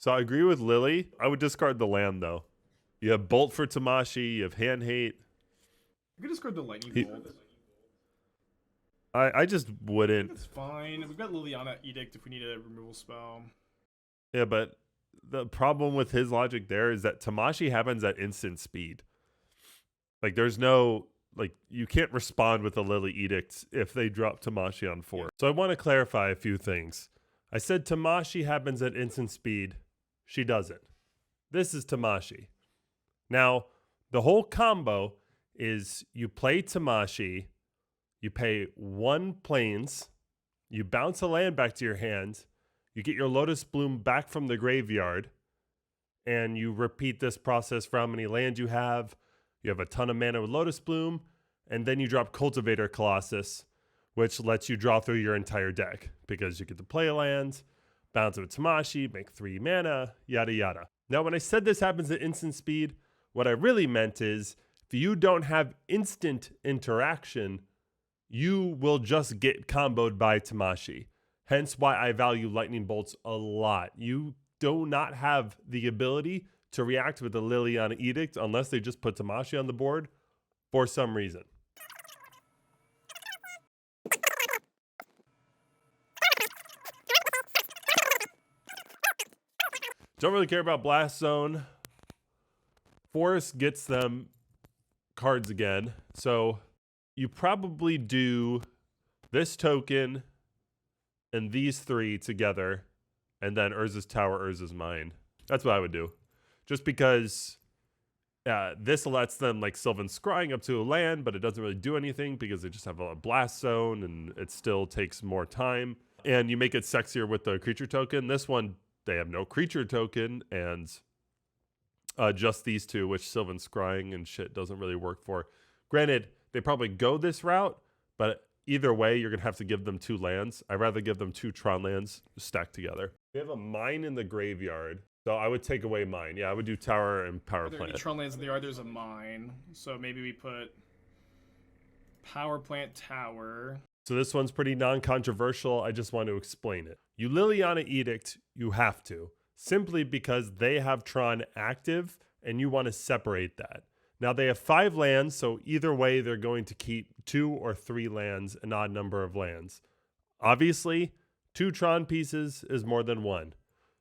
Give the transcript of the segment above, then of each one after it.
So I agree with Lily. I would discard the land, though. You have Bolt for Tamashii. You have Hand Hate. You could discard the Lightning He- Bolt. I just wouldn't. It's fine. We've got Liliana Edict if we need a removal spell. Yeah, but the problem with his logic there is that Tamashii happens at instant speed. Like, there's no, like, you can't respond with the Lily Edict if they drop Tamashii on 4. So I want to clarify a few things. I said Tamashii happens at instant speed. She doesn't. This is Tamashii. Now, the whole combo is you play Tamashii, you pay 1 plains, you bounce a land back to your hand, you get your Lotus Bloom back from the graveyard, and you repeat this process for how many lands you have. You have a ton of mana with Lotus Bloom, and then you drop Cultivator Colossus, which lets you draw through your entire deck because you get to play a land, bounce it with Tamashii, make 3 mana, yada yada. Now, when I said this happens at instant speed, what I really meant is if you don't have instant interaction, you will just get comboed by Tamashii. Hence why I value Lightning Bolts a lot. You do not have the ability to react with the Liliana Edict unless they just put Tamashii on the board for some reason. Don't really care about Blast Zone. Forest gets them cards again. So you probably do this token and these 3 together, and then Urza's Tower, Urza's Mine. That's what I would do. Just because this lets them like Sylvan Scrying up to a land, but it doesn't really do anything because they just have a Blast Zone and it still takes more time. And you make it sexier with the creature token. This one, they have no creature token and just these 2, which Sylvan Scrying and shit doesn't really work for. Granted, they probably go this route, but either way, you're going to have to give them 2 lands. I'd rather give them 2 Tron lands stacked together. We have a mine in the graveyard, so I would take away mine. Yeah, I would do tower and power Are there any plant. Tron lands in the yard? There's a mine. So maybe we put power plant tower. So this one's pretty non-controversial. I just want to explain it. You Liliana Edict, you have to. Simply because they have Tron active and you want to separate that. Now they have 5 lands, so either way they're going to keep 2 or 3 lands, an odd number of lands. Obviously, 2 Tron pieces is more than 1.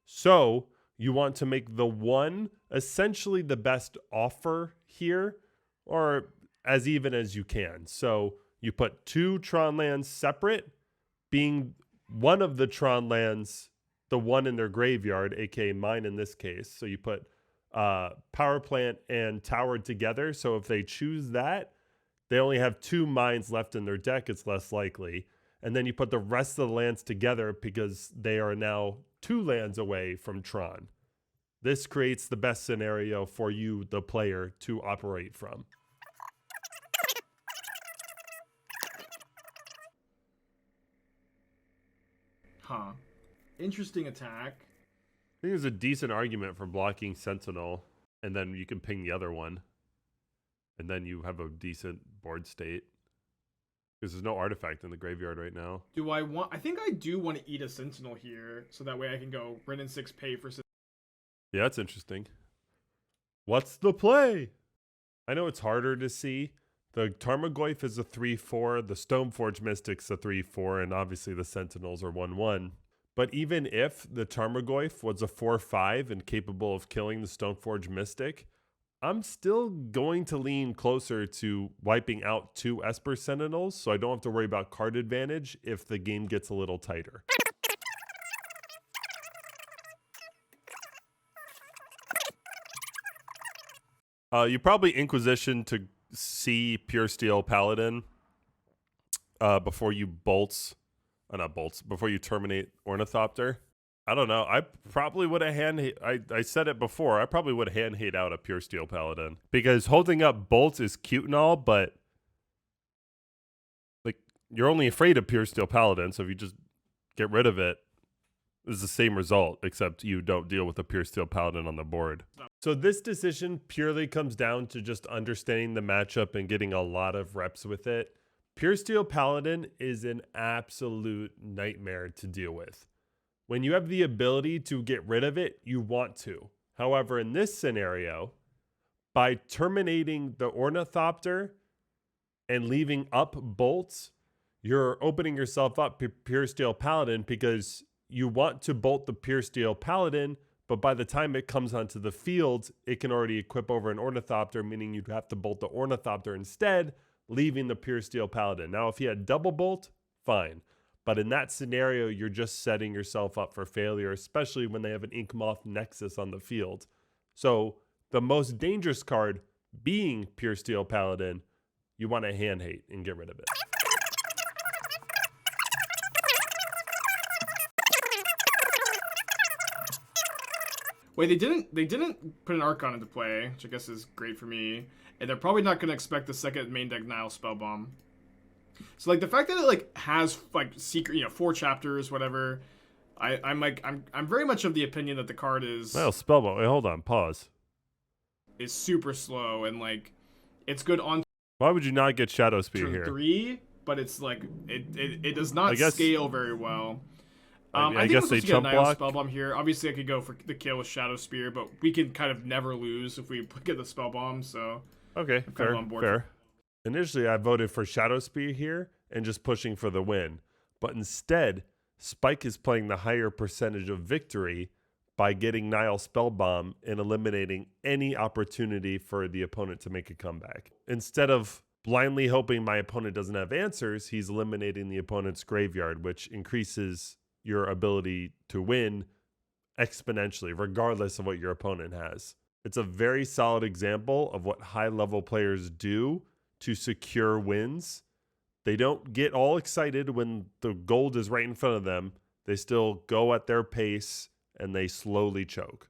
So you want to make the 1 essentially the best offer here, or as even as you can. So you put 2 Tron lands separate, being one of the Tron lands, the one in their graveyard, aka mine in this case. So you put power plant and tower together. So if they choose that, they only have 2 mines left in their deck. It's less likely. And then you put the rest of the lands together because they are now 2 lands away from Tron. This creates the best scenario for you, the player, to operate from. Huh. Interesting attack. I think there's a decent argument for blocking Sentinel, and then you can ping the other one. And then you have a decent board state. Because there's no artifact in the graveyard right now. Do I want... I think I do want to eat a Sentinel here, so that way I can go Ren and 6 pay for... Yeah, that's interesting. What's the play? I know it's harder to see. The Tarmogoyf is a 3/4, the Stoneforge Mystic's a 3/4, and obviously the Sentinels are 1/1. But even if the Tarmogoyf was a 4/5 and capable of killing the Stoneforge Mystic, I'm still going to lean closer to wiping out 2 Esper Sentinels, so I don't have to worry about card advantage if the game gets a little tighter. You probably Inquisition to see Pure Steel Paladin before you before you terminate Ornithopter. I don't know. I probably would have I said it before. I probably would hand hate out a Pure Steel Paladin because holding up bolts is cute and all, but like you're only afraid of Pure Steel Paladin, so if you just get rid of it, it's the same result, except you don't deal with a Pure Steel Paladin on the board. So this decision purely comes down to just understanding the matchup and getting a lot of reps with it. Pure Steel Paladin is an absolute nightmare to deal with. When you have the ability to get rid of it, you want to. However, in this scenario, by terminating the Ornithopter and leaving up bolts, you're opening yourself up to Pure Steel Paladin because you want to bolt the Pure Steel Paladin, but by the time it comes onto the field, it can already equip over an Ornithopter, meaning you'd have to bolt the Ornithopter instead, leaving the Pure Steel Paladin. Now, if you had double bolt, fine. But in that scenario, you're just setting yourself up for failure, especially when they have an Inkmoth Nexus on the field. So the most dangerous card being Pure Steel Paladin, you want to hand hate and get rid of it. Wait, they didn't put an Archon into play, which I guess is great for me. And they're probably not gonna expect the second main deck Nile Spellbomb. So like the fact that it like has like secret, 4 chapters, whatever. I'm very much of the opinion that the card is Well, Spellbound. Wait, hold on. Pause. is super slow and like it's good on Why would you not get Shadow Spear turn here? 3, but it's like it does not guess- scale very well. I think guess we're they supposed to get a chump Nile block. Spellbomb here. Obviously, I could go for the kill with Shadow Spear, but we can kind of never lose if we get the Spellbomb. So Okay, kind fair, of on board fair. Initially, I voted for Shadow Spear here and just pushing for the win. But instead, Spike is playing the higher percentage of victory by getting Nile Spellbomb and eliminating any opportunity for the opponent to make a comeback. Instead of blindly hoping my opponent doesn't have answers, he's eliminating the opponent's graveyard, which increases your ability to win exponentially, regardless of what your opponent has. It's a very solid example of what high-level players do to secure wins. They don't get all excited when the gold is right in front of them. They still go at their pace, and they slowly choke.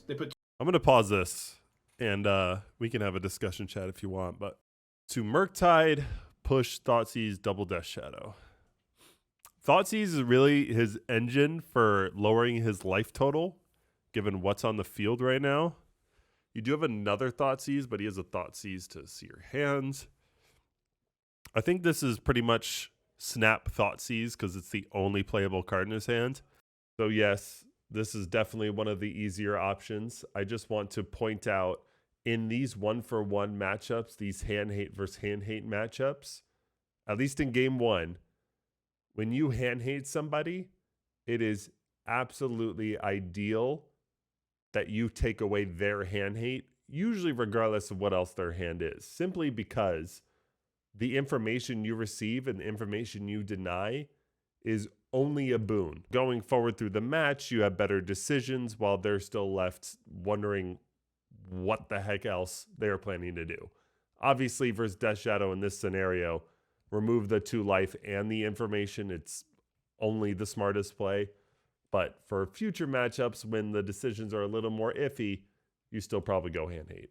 they put I'm going to pause this, and we can have a discussion chat if you want. But to Murktide, push Thoughtseize, double Death Shadow. Thoughtseize is really his engine for lowering his life total, given what's on the field right now. You do have another Thoughtseize, but he has a Thoughtseize to see your hands. I think this is pretty much snap Thoughtseize because it's the only playable card in his hand. So yes, this is definitely one of the easier options. I just want to point out in these 1-for-1 matchups, these hand hate versus hand hate matchups, at least in game 1, when you hand hate somebody, it is absolutely ideal that you take away their hand hate, usually regardless of what else their hand is, simply because the information you receive and the information you deny is only a boon. Going forward through the match, you have better decisions while they're still left wondering what the heck else they're planning to do. Obviously, versus Death Shadow in this scenario, remove the 2 life and the information. It's only the smartest play. But for future matchups, when the decisions are a little more iffy, you still probably go hand hate.